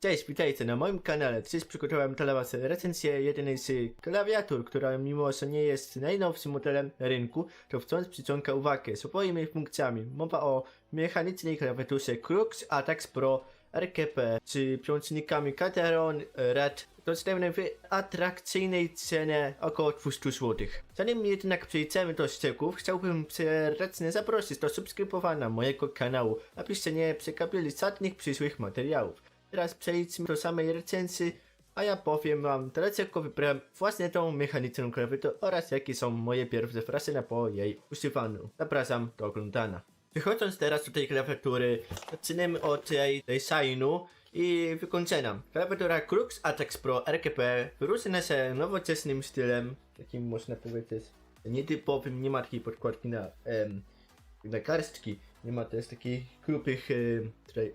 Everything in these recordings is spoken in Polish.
Cześć, witajcie na moim kanale. Dziś przygotowałem dla was recenzję jednej z klawiatur, która mimo że nie jest najnowszym modelem na rynku, to wciąż przyciąga uwagę swoimi funkcjami. Mowa o mechanicznej klawiaturze Crux Atax Pro RKP z przełącznikami Cateron Red, dostępnej w atrakcyjnej cenie około 200 zł. Zanim jednak przejdziemy do szczegółów, chciałbym serdecznie zaprosić do subskrybowania mojego kanału, abyście nie przegapili żadnych przyszłych materiałów. Teraz przejdźmy do samej recenzji, a ja powiem wam, dlaczego wybrałem właśnie tą mechaniczną klawiaturę oraz jakie są moje pierwsze wrażenia po jej używaniu. Zapraszam do oglądania. Wychodząc teraz do tej klawiatury, zaczynamy od jej designu i wykończenia. Klawiatura Crux Atax Pro RKP wyróżnia się nowoczesnym stylem, takim można powiedzieć nietypowym, nie ma takiej podkładki na kartki, nie ma też takich grubych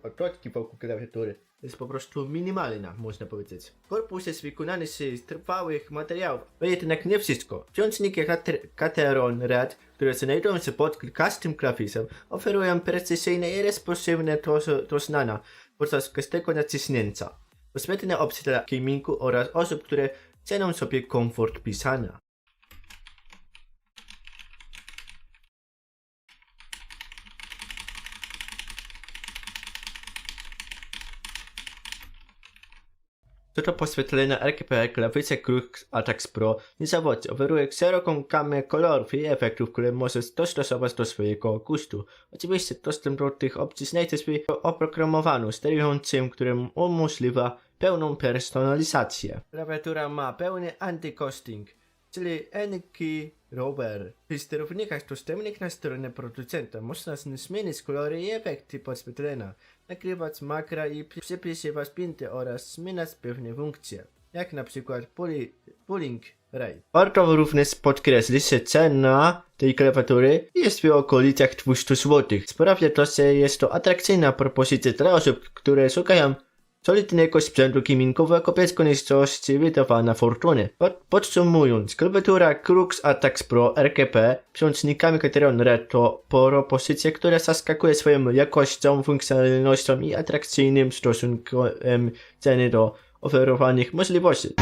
otoczki wokół klawiatury. Jest po prostu minimalna, można powiedzieć. Korpus jest wykonany z trwałych materiałów, ale jednak nie wszystko. Przełączniki Cateron Red, które znajdują się pod każdym klawiszem, oferują precyzyjne i responsywne doznania podczas każdego naciśnięcia. To świetne opcje dla gamingu oraz osób, które cenią sobie komfort pisania. Co do podświetlenia RGB, klawisze Crux Atax Pro niezawodnie oferuje szeroką gamę kolorów i efektów, które możesz dostosować do swojego gustu. Oczywiście dostęp do tych opcji znajdziesz w oprogramowaniu sterującym, którym umożliwia pełną personalizację. Klawiatura ma pełny anti-ghosting, czyli N-key rover. W sterownikach dostępnych na stronie producenta można zmienić kolory i efekty podświetlenia, nagrywać makra i przepisywać pinty oraz zmieniać pewne funkcje, jak na przykład pulling rate. Warto również podkreślić, że cena tej klawiatury jest w okolicach 200 zł. Sprawia to, że jest to atrakcyjna propozycja dla osób, które szukają solidnego sprzętu gamingowego bez konieczności wydawania fortuny. Podsumując, klawiatura Crux Atax Pro RKP przełącznikami Cateron Red to propozycja, która zaskakuje swoją jakością, funkcjonalnością i atrakcyjnym stosunkiem ceny do oferowanych możliwości.